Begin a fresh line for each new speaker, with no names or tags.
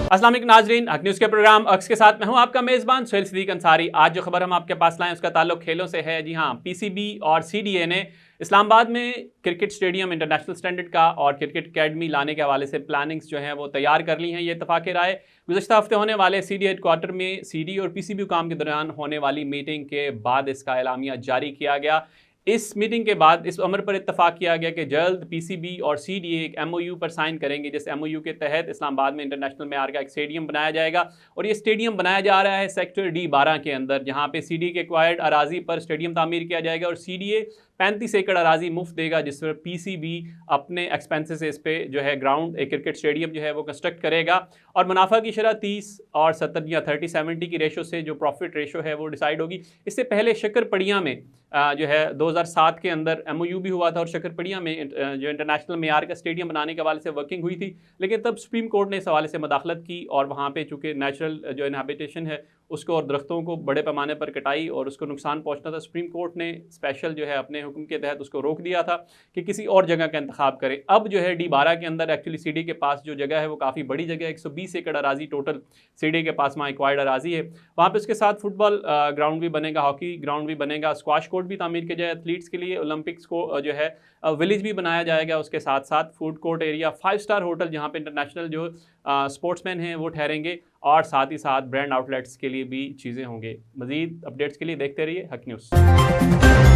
अस्सलाम वालेकुम नाजरीन, हक न्यूज़ के प्रोग्राम अक्स के साथ मैं हूं आपका मेज़बान सुहेल सिद्दीक अंसारी। आज जो खबर हम आपके पास लाएं उसका ताल्लुक खेलों से है। जी हां, पीसीबी और सीडीए ने इस्लामाबाद में क्रिकेट स्टेडियम इंटरनेशनल स्टैंडर्ड का और क्रिकेट अकेडमी लाने के हवाले से प्लानिंग्स जो हैं वो तैयार कर ली हैं। ये इत्तफाक़ राय गुज़श्ता हफ्ते होने वाले सीडीए हेडक्वार्टर में सीडी और पीसीबी हुकाम के दौरान होने वाली मीटिंग के बाद इसका एलामिया जारी किया गया। इस मीटिंग के बाद इस अमर पर इत्तफाक किया गया कि जल्द पीसीबी और सीडीए एक एमओयू पर साइन करेंगे, जिस एमओयू के तहत इस्लामाबाद में इंटरनेशनल मेयार का एक स्टेडियम बनाया जाएगा। और ये स्टेडियम बनाया जा रहा है सेक्टर D12 के अंदर, जहाँ पे सीडीए के एक्वायर्ड अराजी पर स्टेडियम तामीर किया जाएगा और सीडीए 35 एकड़ अराजी मुफ्त देगा, जिस पर पीसीबी अपने एक्सपेंसेस से इस पे जो है ग्राउंड एक क्रिकेट स्टेडियम जो है वो कंस्ट्रक्ट करेगा। और मुनाफा की शरह 30 और 70 या 30-70 की रेशो से जो प्रॉफिट रेशो है वो डिसाइड होगी। इससे पहले शक्करपड़िया में जो है 2007 के अंदर एमओयू भी हुआ था और शक्करपड़िया में जो इंटरनेशनल मेयार का स्टेडियम बनाने के हवाले से वर्किंग हुई थी, लेकिन तब सुप्रीम कोर्ट ने इस हवाले से मदाखलत की और वहाँ पे चूँकि नेचुरल जो इनहैबिटेशन है उसको और दरख्तों को बड़े पैमाने पर कटाई और उसको नुकसान पहुँचना था। सुप्रीम कोर्ट ने स्पेशल जो है अपने हुक्म के तहत उसको रोक दिया था कि किसी और जगह का इंतखाब करें। अब जो है D12 के अंदर एक्चुअली सीडी के पास जो जगह है वो काफ़ी बड़ी जगह है, 120 एकड़ अराजी टोटल सीडी के पास वहाँ एक्वायर्ड अराजी है। वहाँ पे उसके साथ फुटबॉल ग्राउंड भी बनेगा, हॉकी ग्राउंड भी बनेगा, स्क्वाश कोर्ट भी तामीर किया जाए एथलीट्स के लिए, ओलंपिक्स को जो है विलेज भी बनाया जाएगा। उसके साथ साथ food court area, 5 star hotel जहाँ पे इंटरनेशनल जो स्पोर्ट्समैन हैं वो ठहरेंगे और साथ ही साथ ब्रांड आउटलेट्स के लिए भी चीज़ें होंगे। मज़ीद अपडेट्स के लिए देखते रहिए हक न्यूज़।